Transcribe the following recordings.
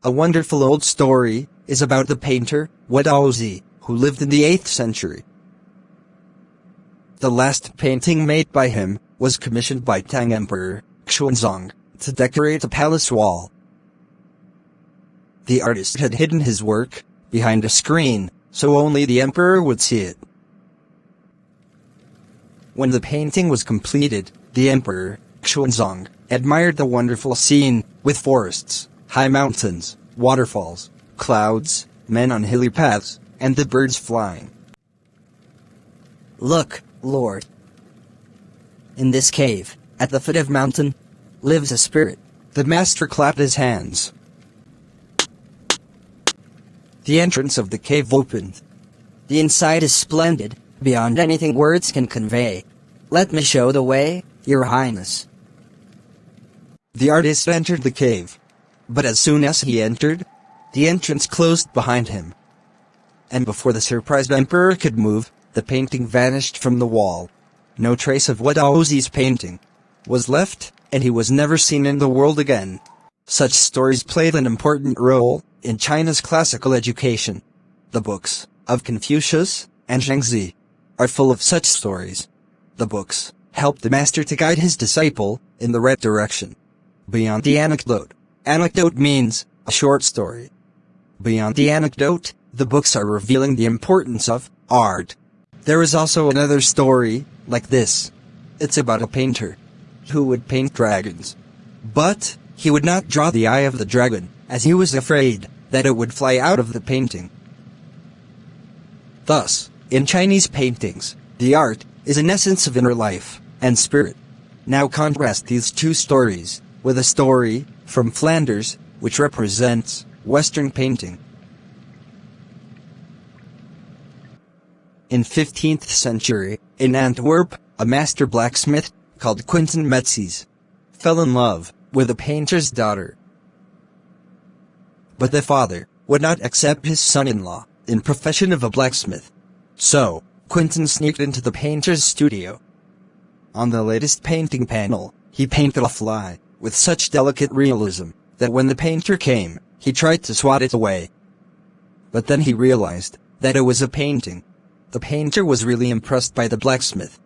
A wonderful old story is about the painter, Zi, who lived in the 8th century. The last painting made by him was commissioned by Tang Emperor, Xuanzong, to decorate a palace wall. The artist had hidden his work behind a screen, so only the emperor would see it. When the painting was completed, the emperor, Xuanzong, admired the wonderful scene, with forests, high mountains, waterfalls, clouds, men on hilly paths, and the birds flying. "Look, Lord. In this cave, at the foot of mountain, lives a spirit." The master clapped his hands. The entrance of the cave opened. "The inside is splendid, beyond anything words can convey. Let me show the way, Your Highness." The artist entered the cave. But as soon as he entered, the entrance closed behind him. And before the surprised emperor could move, the painting vanished from the wall. No trace of Zi's painting was left, and he was never seen in the world again. Such stories played an important role in China's classical education. The books of Confucius and Zhengzi are full of such stories. The books helped the master to guide his disciple in the right direction. Beyond the anecdote. Anecdote means a short story. Beyond the anecdote, the books are revealing the importance of art. There is also another story like this. It's about a painter who would paint dragons. But he would not draw the eye of the dragon, as he was afraid that it would fly out of the painting. Thus, in Chinese paintings, the art is an essence of inner life and spirit. Now contrast these two stories with a story from Flanders, which represents Western painting. In 15th century, in Antwerp, a master blacksmith, called Quentin Metzys, fell in love with a painter's daughter. But the father would not accept his son-in-law in profession of a blacksmith. So, Quentin sneaked into the painter's studio. On the latest painting panel, he painted a fly with such delicate realism that when the painter came, he tried to swat it away. But then he realized that it was a painting. The painter was really impressed by the blacksmith.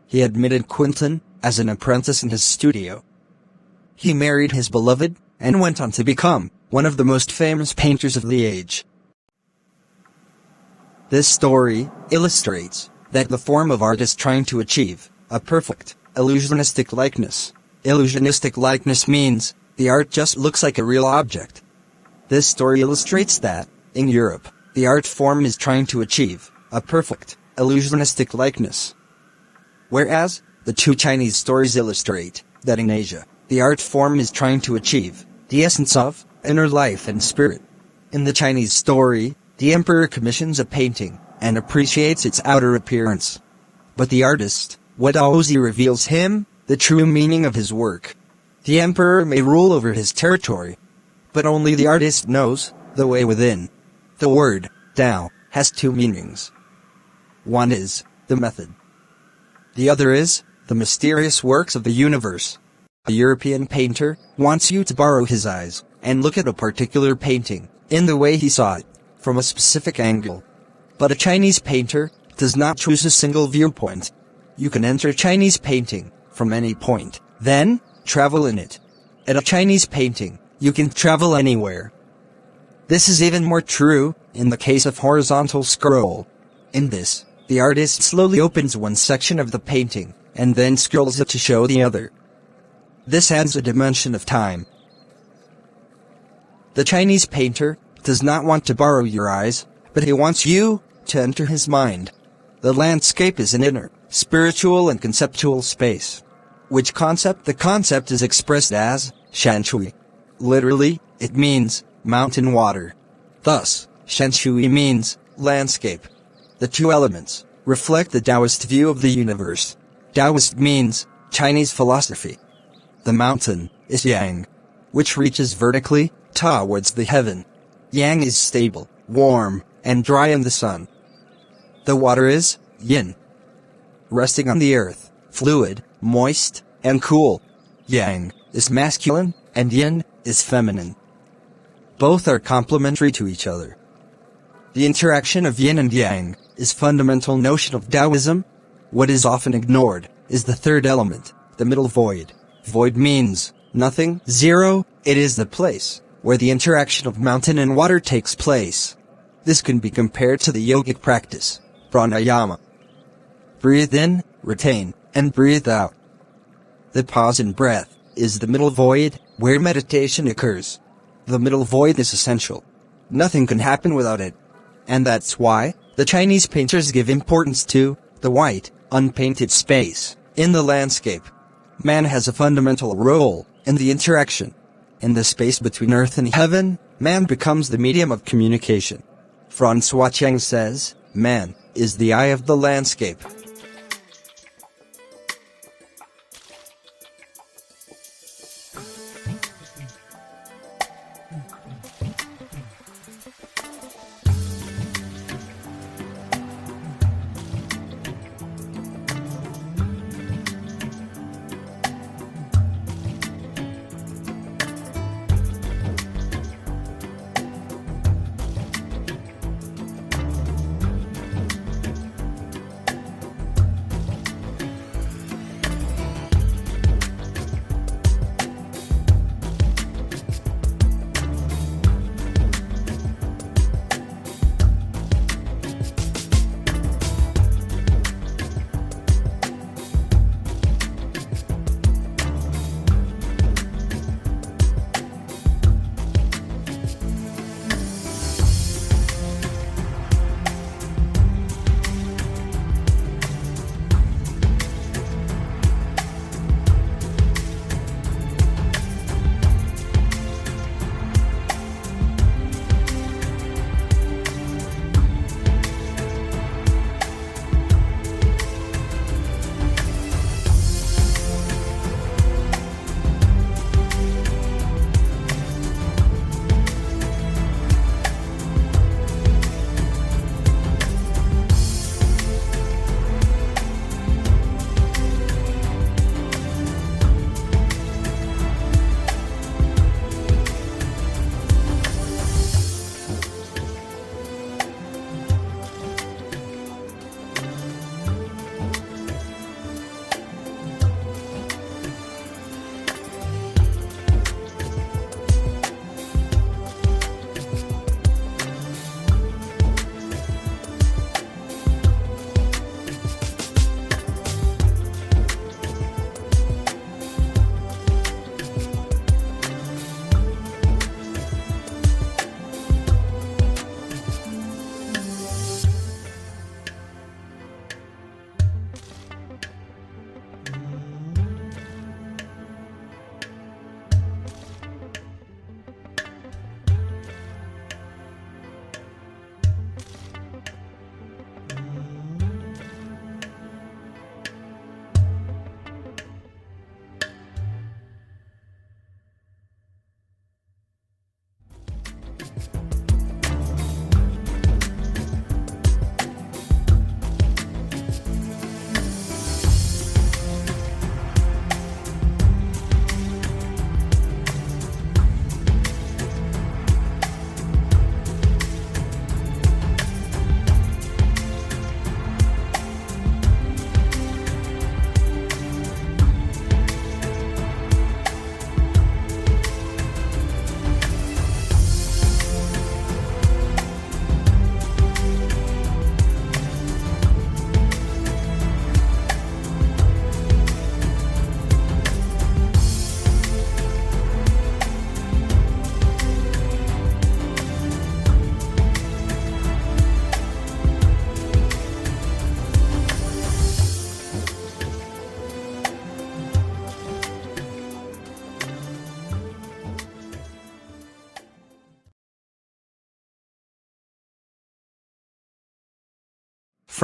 He admitted Quentin as an apprentice in his studio. He married his beloved and went on to become one of the most famous painters of the age. This story illustrates that the form of art is trying to achieve a perfect, illusionistic likeness. Illusionistic likeness means the art just looks like a real object. This story illustrates that, in Europe, the art form is trying to achieve a perfect, illusionistic likeness. Whereas, the two Chinese stories illustrate that in Asia, the art form is trying to achieve the essence of inner life and spirit. In the Chinese story, the emperor commissions a painting and appreciates its outer appearance. But the artist, Zi, reveals him the true meaning of his work. The emperor may rule over his territory, but only the artist knows the way within. The word Tao has two meanings. One is the method. The other is the mysterious works of the universe. A European painter wants you to borrow his eyes and look at a particular painting in the way he saw it, from a specific angle. But a Chinese painter does not choose a single viewpoint. You can enter Chinese painting from any point, then travel in it. At a Chinese painting, you can travel anywhere. This is even more true in the case of horizontal scroll. In this, the artist slowly opens one section of the painting, and then scrolls it to show the other. This adds a dimension of time. The Chinese painter does not want to borrow your eyes, but he wants you to enter his mind. The landscape is an inner, spiritual and conceptual space. Which concept? The concept is expressed as shanshui. Literally, it means mountain water. Thus, shanshui means landscape. The two elements reflect the Taoist view of the universe. Taoist means Chinese philosophy. The mountain is yang, which reaches vertically towards the heaven. Yang is stable, warm, and dry in the sun. The water is yin, resting on the earth, fluid, moist, and cool. Yang is masculine, and yin is feminine. Both are complementary to each other. The interaction of yin and yang is fundamental notion of Taoism. What is often ignored is the third element, the middle void. Void means nothing, zero. It is the place where the interaction of mountain and water takes place. This can be compared to the yogic practice, pranayama. Breathe in, retain, and breathe out. The pause in breath is the middle void, where meditation occurs. The middle void is essential. Nothing can happen without it. And that's why the Chinese painters give importance to the white, unpainted space in the landscape. Man has a fundamental role in the interaction. In the space between earth and heaven, man becomes the medium of communication. Francois Cheng says, man is the eye of the landscape.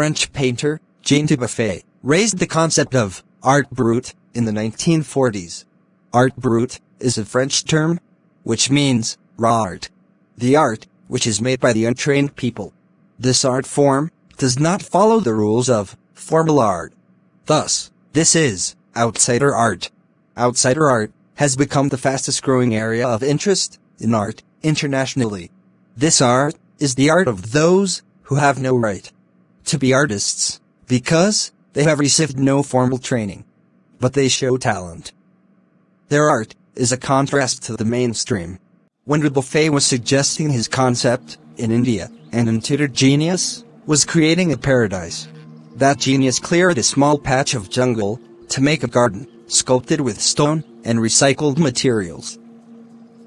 French painter Jean Dubuffet raised the concept of art brut in the 1940s. Art brut is a French term, which means raw art. The art, which is made by the untrained people. This art form does not follow the rules of formal art. Thus, this is outsider art. Outsider art has become the fastest growing area of interest in art internationally. This art is the art of those who have no right to be artists because they have received no formal training, but they show talent. Their art is a contrast to the mainstream. When Buffet was suggesting his concept in India, an untutored genius was creating a paradise. That genius cleared a small patch of jungle to make a garden, sculpted with stone and recycled materials.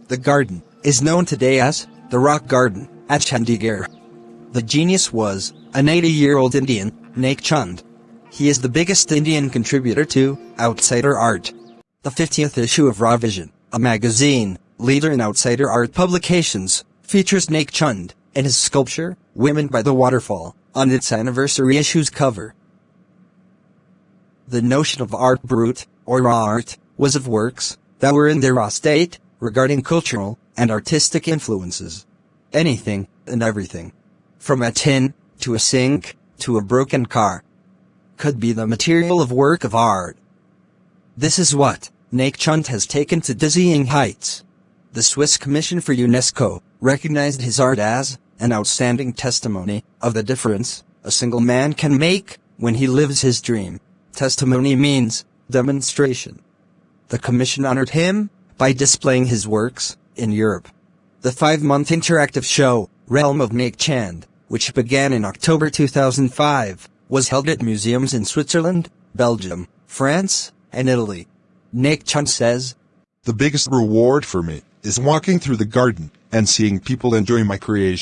The garden is known today as the Rock Garden at Chandigarh. The genius was an 80-year-old Indian, Nek Chand. He is the biggest Indian contributor to outsider art. The 50th issue of Raw Vision, a magazine, leader in outsider art publications, features Nek Chand and his sculpture, Women by the Waterfall, on its anniversary issue's cover. The notion of art brut, or raw art, was of works that were in their raw state, regarding cultural and artistic influences. Anything and everything, from a tin, to a sink, to a broken car, could be the material of work of art. This is what Nek Chand has taken to dizzying heights. The Swiss Commission for UNESCO recognized his art as an outstanding testimony of the difference a single man can make when he lives his dream. Testimony means demonstration. The commission honored him by displaying his works in Europe. The 5-month interactive show, Realm of Nek Chand, which began in October 2005, was held at museums in Switzerland, Belgium, France, and Italy. Nek Chand says, "The biggest reward for me is walking through the garden and seeing people enjoy my creation.